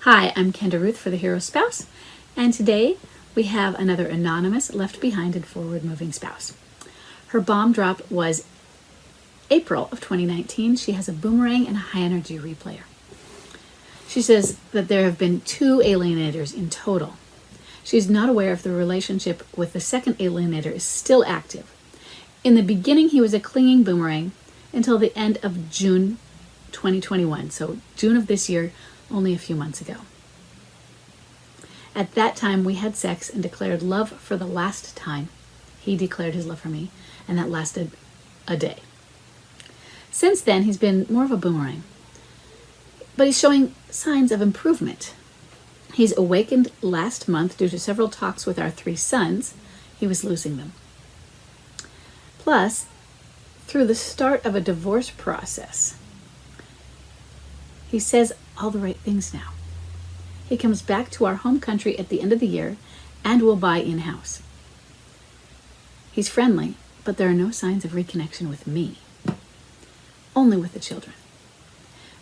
Hi, I'm Kenda Ruth for The Hero Spouse, and today we have another anonymous, left behind, and forward-moving spouse. Her bomb drop was April of 2019. She has a boomerang and a high-energy replayer. She says that there have been 2 alienators in total. She's not aware if the relationship with the second alienator is still active. In the beginning, he was a clinging boomerang until the end of June 2021, so June of this year, only a few months ago. At that time, we had sex and declared love for the last time. He declared his love for me, and that lasted a day. Since then, he's been more of a boomerang, but he's showing signs of improvement. He's awakened last month due to several talks with our 3 sons. He was losing them. Plus, through the start of a divorce process, he says all the right things now. He comes back to our home country at the end of the year and will buy in-house. He's friendly, but there are no signs of reconnection with me. Only with the children.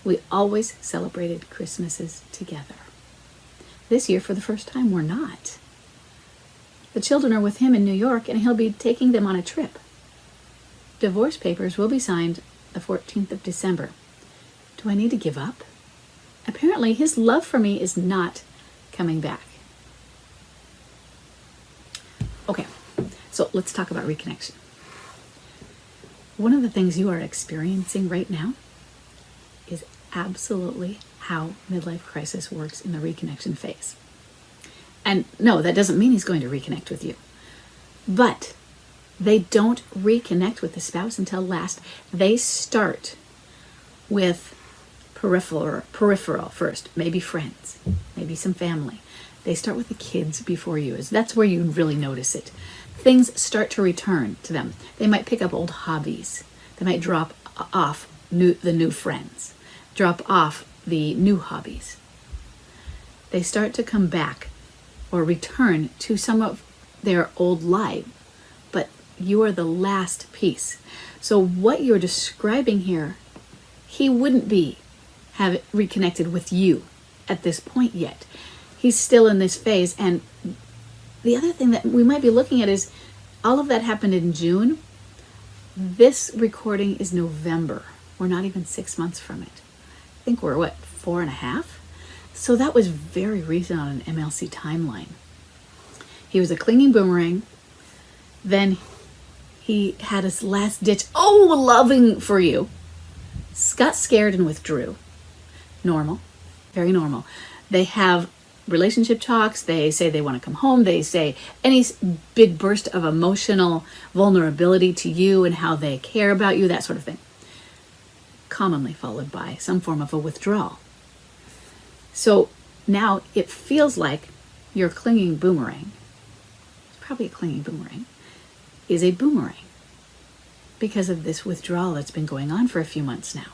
We always celebrated Christmases together. This year, for the first time, we're not. The children are with him in New York, and he'll be taking them on a trip. Divorce papers will be signed the 14th of December. Do I need to give up? Apparently, his love for me is not coming back. Okay, so let's talk about reconnection. One of the things you are experiencing right now is absolutely how midlife crisis works in the reconnection phase. And no, that doesn't mean he's going to reconnect with you. But they don't reconnect with the spouse until last. They start with peripheral first, maybe friends, maybe some family. They start with the kids before you. That's where you really notice it. Things start to return to them. They might pick up old hobbies. They might drop off the new friends, drop off the new hobbies. They start to come back or return to some of their old life, but you are the last piece. So what you're describing here, he wouldn't have reconnected with you at this point yet. He's still in this phase. And the other thing that we might be looking at is all of that happened in June. This recording is November. We're not even 6 months from it. I think we're 4.5? So that was very recent on an MLC timeline. He was a clinging boomerang. Then he had his last ditch, loving for you. Got scared and withdrew. Normal, very normal. They have relationship talks. They say they want to come home. They say any big burst of emotional vulnerability to you and how they care about you, that sort of thing. Commonly followed by some form of a withdrawal. So now it feels like your clinging boomerang, it's probably a clinging boomerang, is a boomerang because of this withdrawal that's been going on for a few months now.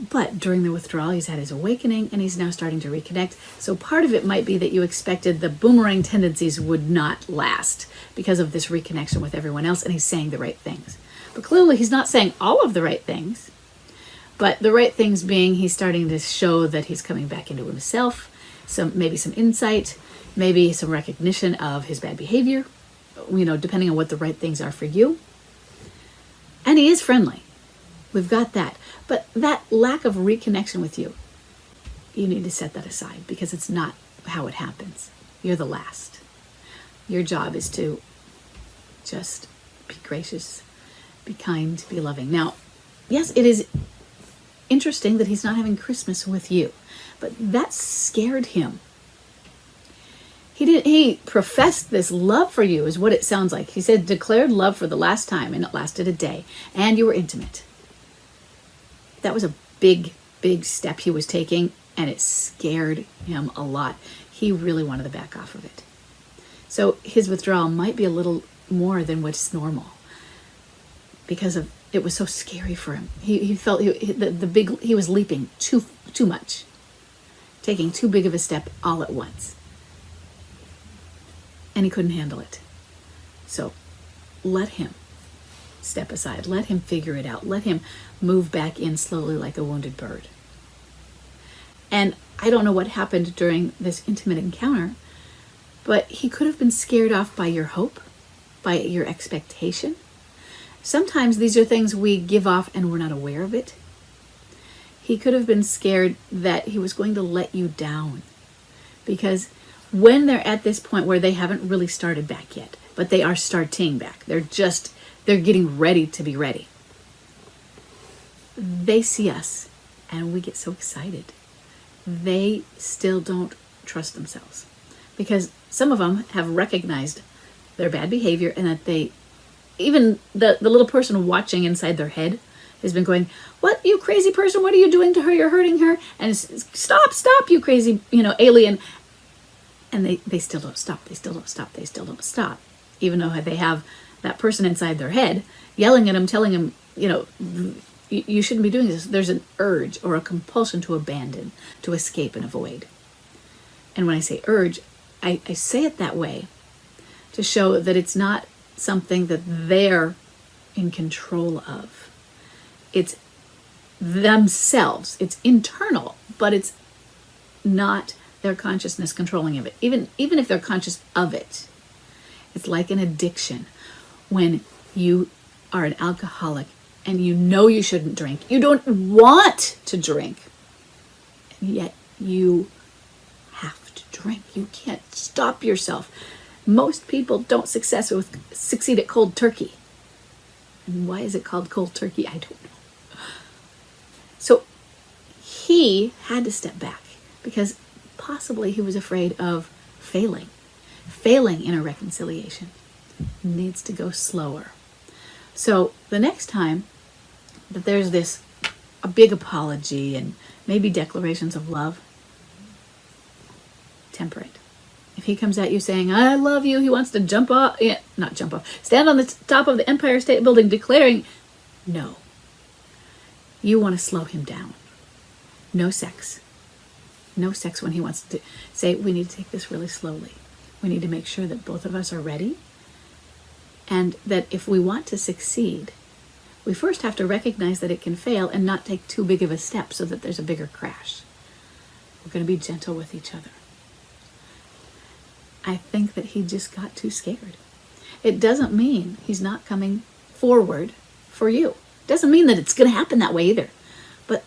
But during the withdrawal, he's had his awakening and he's now starting to reconnect. So part of it might be that you expected the boomerang tendencies would not last because of this reconnection with everyone else, and he's saying the right things. But clearly he's not saying all of the right things. But the right things being he's starting to show that he's coming back into himself, maybe some insight, maybe some recognition of his bad behavior, depending on what the right things are for you. And he is friendly. We've got that. But that lack of reconnection with you, you need to set that aside because it's not how it happens. You're the last. Your job is to just be gracious, be kind, be loving. Now, yes, it is interesting that he's not having Christmas with you, but that scared him. He professed this love for you is what it sounds like. He said declared love for the last time, and it lasted a day, and you were intimate. That was a big, big step he was taking, and it scared him a lot. He really wanted to back off of it. So his withdrawal might be a little more than what's normal because it was so scary for him. He felt he was leaping too much, taking too big of a step all at once. And he couldn't handle it. So let him step aside. Let him figure it out. Let him move back in slowly like a wounded bird. And I don't know what happened during this intimate encounter, but he could have been scared off by your hope, by your expectation. Sometimes these are things we give off and we're not aware of it. He could have been scared that he was going to let you down, because when they're at this point where they haven't really started back yet, but they are starting back, they're getting ready to be ready. They see us and we get so excited. They still don't trust themselves, because some of them have recognized their bad behavior, and that even the little person watching inside their head has been going, "What, you crazy person, what are you doing to her? You're hurting her. And stop, you crazy, alien." And they still don't stop. They still don't stop. They still don't stop. Even though they have that person inside their head yelling at them, telling them, you shouldn't be doing this. There's an urge or a compulsion to abandon, to escape and avoid. And when I say urge, I say it that way to show that it's not something that they're in control of. It's themselves. It's internal, but it's not their consciousness controlling of it. Even if they're conscious of it. It's like an addiction. When you are an alcoholic and you know you shouldn't drink, you don't want to drink, and yet you have to drink. You can't stop yourself. Most people don't succeed at cold turkey. And why is it called cold turkey? I don't know. So he had to step back because possibly he was afraid of failing in a reconciliation. It needs to go slower. So the next time that there's a big apology and maybe declarations of love, temper it. If he comes at you saying, "I love you," he wants to stand on the top of the Empire State Building declaring, no. You want to slow him down. No sex. No sex when he wants to say, "We need to take this really slowly. We need to make sure that both of us are ready. And that if we want to succeed, we first have to recognize that it can fail and not take too big of a step so that there's a bigger crash. We're going to be gentle with each other." I think that he just got too scared. It doesn't mean he's not coming forward for you. It doesn't mean that it's going to happen that way either. But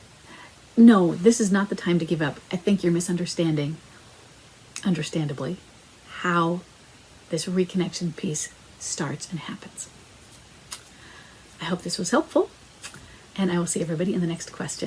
no, this is not the time to give up. I think you're misunderstanding, understandably, how this reconnection piece starts and happens. I hope this was helpful, and I will see everybody in the next question.